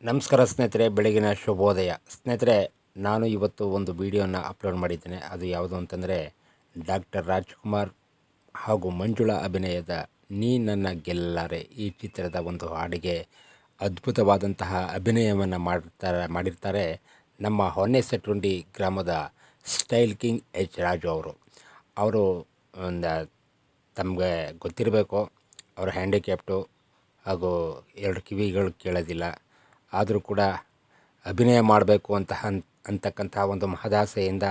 ನಮಸ್ಕಾರ ಸ್ನೇಹಿತರೆ, ಬೆಳಗಿನ ಶುಭೋದಯ. ಸ್ನೇಹಿತರೆ, ನಾನು ಇವತ್ತು ಒಂದು ವಿಡಿಯೋನ ಅಪ್ಲೋಡ್ ಮಾಡಿದ್ದೇನೆ. ಅದು ಯಾವುದು ಅಂತಂದರೆ, ಡಾಕ್ಟರ್ ರಾಜ್ಕುಮಾರ್ ಹಾಗೂ ಮಂಜುಳಾ ಅಭಿನಯದ ನೀ ನನ್ನ ಗೆಲ್ಲಲಾರೆ ಈ ಚಿತ್ರದ ಒಂದು ಹಾಡಿಗೆ ಅದ್ಭುತವಾದಂತಹ ಅಭಿನಯವನ್ನು ಮಾಡಿರ್ತಾರೆ ನಮ್ಮ ಹೊನ್ನೆಸೆಟ್ಟುಂಡಿ ಗ್ರಾಮದ ಸ್ಟೈಲ್ ಕಿಂಗ್ ಎಚ್ ರಾಜು ಅವರು ಒಂದು ತಮಗೆ ಗೊತ್ತಿರಬೇಕು, ಅವರು ಹ್ಯಾಂಡಿಕ್ಯಾಪ್ಟು ಹಾಗೂ 2 ಕಿವಿಗಳು ಕೇಳೋದಿಲ್ಲ. ಆದರೂ ಕೂಡ ಅಭಿನಯ ಮಾಡಬೇಕು ಅಂತಕ್ಕಂತಹ ಒಂದು ಮಹದಾಸೆಯಿಂದ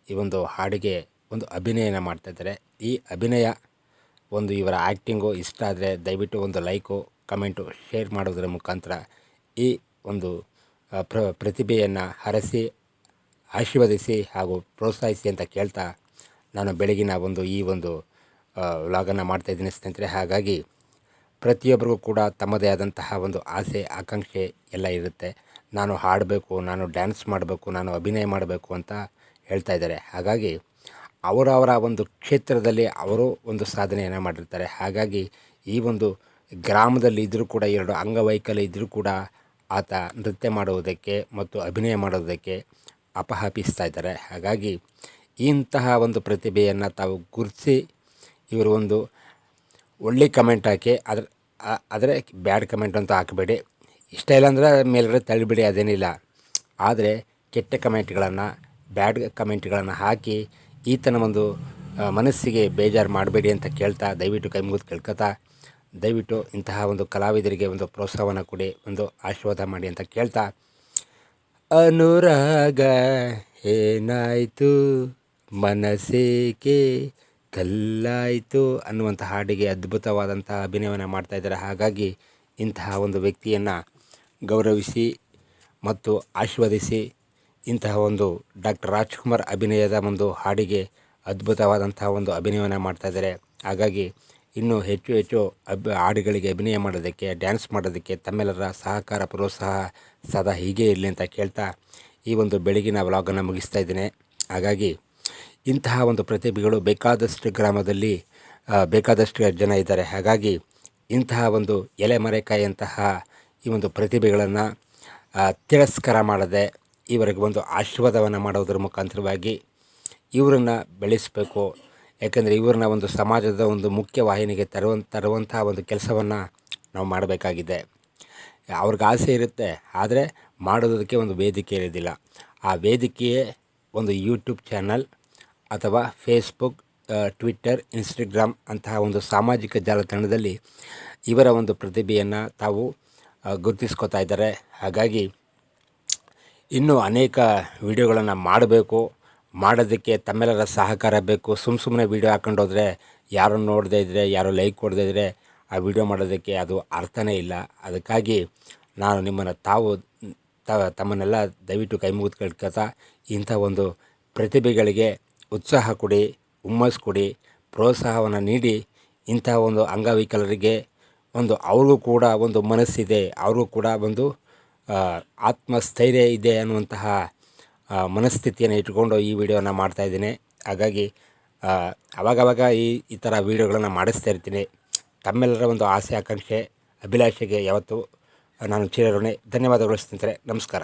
ಈ ಒಂದು ಹಾಡಿಗೆ ಒಂದು ಅಭಿನಯನ ಮಾಡ್ತಾಯಿದ್ದಾರೆ. ಈ ಅಭಿನಯ ಒಂದು ಇವರ ಆ್ಯಕ್ಟಿಂಗು ಇಷ್ಟ ಆದರೆ ದಯವಿಟ್ಟು ಒಂದು ಲೈಕು, ಕಮೆಂಟು, ಶೇರ್ ಮಾಡೋದರ ಮುಖಾಂತರ ಈ ಒಂದು ಪ್ರತಿಭೆಯನ್ನು ಹರಸಿ, ಆಶೀರ್ವದಿಸಿ ಹಾಗೂ ಪ್ರೋತ್ಸಾಹಿಸಿ ಅಂತ ಕೇಳ್ತಾ ನಾನು ಬೆಳಗಿನ ಈ ಒಂದು ವ್ಲಾಗನ್ನು ಮಾಡ್ತಾಯಿದ್ದೀನಿ ಸ್ನೇಹಿತರೆ. ಹಾಗಾಗಿ ಪ್ರತಿಯೊಬ್ಬರಿಗೂ ಕೂಡ ತಮ್ಮದೇ ಆದಂತಹ ಒಂದು ಆಸೆ, ಆಕಾಂಕ್ಷೆ ಎಲ್ಲ ಇರುತ್ತೆ. ನಾನು ಹಾಡಬೇಕು, ನಾನು ಡ್ಯಾನ್ಸ್ ಮಾಡಬೇಕು, ನಾನು ಅಭಿನಯ ಮಾಡಬೇಕು ಅಂತ ಹೇಳ್ತಾ ಇದ್ದಾರೆ. ಹಾಗಾಗಿ ಅವರವರ ಒಂದು ಕ್ಷೇತ್ರದಲ್ಲಿ ಅವರು ಒಂದು ಸಾಧನೆಯನ್ನು ಮಾಡಿರ್ತಾರೆ. ಹಾಗಾಗಿ ಈ ಒಂದು ಗ್ರಾಮದಲ್ಲಿ ಇದ್ದರೂ ಕೂಡ 2 ಅಂಗವೈಕಲ್ಯ ಇದ್ದರೂ ಕೂಡ ಆತ ನೃತ್ಯ ಮಾಡುವುದಕ್ಕೆ ಮತ್ತು ಅಭಿನಯ ಮಾಡೋದಕ್ಕೆ ಅಪಹಾಪಿಸ್ತಾ ಇದ್ದಾರೆ. ಹಾಗಾಗಿ ಇಂತಹ ಒಂದು ಪ್ರತಿಭೆಯನ್ನು ತಾವು ಗುರುತಿಸಿ ಇವರು ಒಂದು ಒಳ್ಳೆ ಕಮೆಂಟ್ ಹಾಕಿ, ಆದರೆ ಬ್ಯಾಡ್ ಕಮೆಂಟ್ ಅಂತ ಹಾಕಬೇಡಿ. ಇಷ್ಟ ಇಲ್ಲ ಅಂದರೆ ಮೇಲ್ಗಡೆ ತಳ್ಳಿಬಿಡಿ, ಅದೇನಿಲ್ಲ. ಆದರೆ ಕೆಟ್ಟ ಕಮೆಂಟ್ಗಳನ್ನು, ಬ್ಯಾಡ್ ಕಮೆಂಟ್ಗಳನ್ನು ಹಾಕಿ ಈತನ ಒಂದು ಮನಸ್ಸಿಗೆ ಬೇಜಾರು ಮಾಡಬೇಡಿ ಅಂತ ಕೇಳ್ತಾ, ದಯವಿಟ್ಟು ಕೈ ಮುಗಿದು ಕೇಳ್ಕೊತಾ, ದಯವಿಟ್ಟು ಇಂತಹ ಒಂದು ಕಲಾವಿದರಿಗೆ ಒಂದು ಪ್ರೋತ್ಸಾಹವನ್ನು ಕೊಡಿ, ಒಂದು ಆಶೀರ್ವಾದ ಮಾಡಿ ಅಂತ ಕೇಳ್ತಾ, ಅನುರಾಗ ಏನಾಯಿತು ಮನಸ್ಸೇಕೆ ಕಲ್ಲಾಯಿತು ಅನ್ನುವಂಥ ಹಾಡಿಗೆ ಅದ್ಭುತವಾದಂತಹ ಅಭಿನಯವನ್ನು ಮಾಡ್ತಾಯಿದ್ದಾರೆ. ಹಾಗಾಗಿ ಇಂತಹ ಒಂದು ವ್ಯಕ್ತಿಯನ್ನು ಗೌರವಿಸಿ ಮತ್ತು ಆಶೀರ್ವದಿಸಿ ಇಂತಹ ಒಂದು ಡಾಕ್ಟರ್ ರಾಜ್ಕುಮಾರ್ ಅಭಿನಯದ ಒಂದು ಹಾಡಿಗೆ ಅದ್ಭುತವಾದಂತಹ ಒಂದು ಅಭಿನಯವನ್ನು ಮಾಡ್ತಾಯಿದ್ದಾರೆ. ಹಾಗಾಗಿ ಇನ್ನೂ ಹೆಚ್ಚು ಹೆಚ್ಚು ಹಾಡುಗಳಿಗೆ ಅಭಿನಯ ಮಾಡೋದಕ್ಕೆ, ಡ್ಯಾನ್ಸ್ ಮಾಡೋದಕ್ಕೆ ತಮ್ಮೆಲ್ಲರ ಸಹಕಾರ, ಪ್ರೋತ್ಸಾಹ ಸದಾ ಹೀಗೆ ಇರಲಿ ಅಂತ ಕೇಳ್ತಾ ಈ ಒಂದು ಬೆಳಗಿನ ವ್ಲಾಗನ್ನು ಮುಗಿಸ್ತಾ ಇದ್ದೇನೆ. ಹಾಗಾಗಿ ಇಂತಹ ಒಂದು ಪ್ರತಿಭೆಗಳು ಬೇಕಾದಷ್ಟು ಗ್ರಾಮದಲ್ಲಿ ಬೇಕಾದಷ್ಟು ಜನ ಇದ್ದಾರೆ. ಹಾಗಾಗಿ ಇಂತಹ ಒಂದು ಎಲೆಮರೆಕಾಯಿಯಂತಹ ಈ ಒಂದು ಪ್ರತಿಭೆಗಳನ್ನು ತಿರಸ್ಕಾರ ಮಾಡದೆ ಇವರಿಗೆ ಒಂದು ಆಶೀರ್ವಾದವನ್ನು ಮಾಡೋದ್ರ ಮುಖಾಂತರವಾಗಿ ಇವರನ್ನು ಬೆಳೆಸಬೇಕು. ಯಾಕೆಂದರೆ ಇವ್ರನ್ನ ಒಂದು ಸಮಾಜದ ಒಂದು ಮುಖ್ಯ ವಾಹಿನಿಗೆ ತರುವಂತಹ ಒಂದು ಕೆಲಸವನ್ನು ನಾವು ಮಾಡಬೇಕಾಗಿದೆ. ಅವ್ರಿಗೆ ಆಸೆ ಇರುತ್ತೆ, ಆದರೆ ಮಾಡೋದಕ್ಕೆ ಒಂದು ವೇದಿಕೆ ಇರೋದಿಲ್ಲ. ಆ ವೇದಿಕೆಯೇ ಒಂದು ಯೂಟ್ಯೂಬ್ ಚಾನಲ್ ಅಥವಾ ಫೇಸ್ಬುಕ್, ಟ್ವಿಟ್ಟರ್, ಇನ್ಸ್ಟಾಗ್ರಾಮ್ ಅಂತಹ ಒಂದು ಸಾಮಾಜಿಕ ಜಾಲತಾಣದಲ್ಲಿ ಇವರ ಒಂದು ಪ್ರತಿಭೆಯನ್ನು ತಾವು ಗುರುತಿಸ್ಕೊತಾ ಇದ್ದಾರೆ. ಹಾಗಾಗಿ ಇನ್ನೂ ಅನೇಕ ವಿಡಿಯೋಗಳನ್ನು ಮಾಡೋದಕ್ಕೆ ತಮ್ಮೆಲ್ಲರ ಸಹಕಾರ ಬೇಕು. ಸುಮ್ಮನೆ ವೀಡಿಯೋ ಹಾಕೊಂಡೋದ್ರೆ ಯಾರು ನೋಡದೇ ಇದ್ದರೆ, ಯಾರು ಲೈಕ್ ಕೊಡದೇ ಇದ್ದರೆ ಆ ವಿಡಿಯೋ ಮಾಡೋದಕ್ಕೆ ಅದು ಅರ್ಥನೇ ಇಲ್ಲ. ಅದಕ್ಕಾಗಿ ನಾನು ನಿಮ್ಮನ್ನು ತಮ್ಮನ್ನೆಲ್ಲ ದಯವಿಟ್ಟು ಕೈ ಮುಗಿದು ಕೇಳ್ಕೊತಾ, ಇಂಥ ಒಂದು ಪ್ರತಿಭೆಗಳಿಗೆ ಉತ್ಸಾಹ ಕೊಡಿ, ಹುಮ್ಮಸ್ಸು ಕೊಡಿ, ಪ್ರೋತ್ಸಾಹವನ್ನು ನೀಡಿ. ಇಂಥ ಒಂದು ಅಂಗವಿಕಲರಿಗೆ ಒಂದು ಅವ್ರಿಗೂ ಕೂಡ ಒಂದು ಮನಸ್ಸಿದೆ, ಅವ್ರಿಗೂ ಕೂಡ ಒಂದು ಆತ್ಮಸ್ಥೈರ್ಯ ಇದೆ ಅನ್ನುವಂತಹ ಮನಸ್ಥಿತಿಯನ್ನು ಇಟ್ಕೊಂಡು ಈ ವಿಡಿಯೋನ ಮಾಡ್ತಾಯಿದ್ದೀನಿ. ಹಾಗಾಗಿ ಆವಾಗವಾಗ ಈ ಥರ ವೀಡಿಯೋಗಳನ್ನು ಮಾಡಿಸ್ತಾ ಇರ್ತೀನಿ. ತಮ್ಮೆಲ್ಲರ ಒಂದು ಆಸೆ, ಆಕಾಂಕ್ಷೆ, ಅಭಿಲಾಷೆಗೆ ಯಾವತ್ತೂ ನಾನು ಚಿರಋಣಿ. ಧನ್ಯವಾದಗಳು ಸ್ನೇಹಿತರೆ. ನಮಸ್ಕಾರ.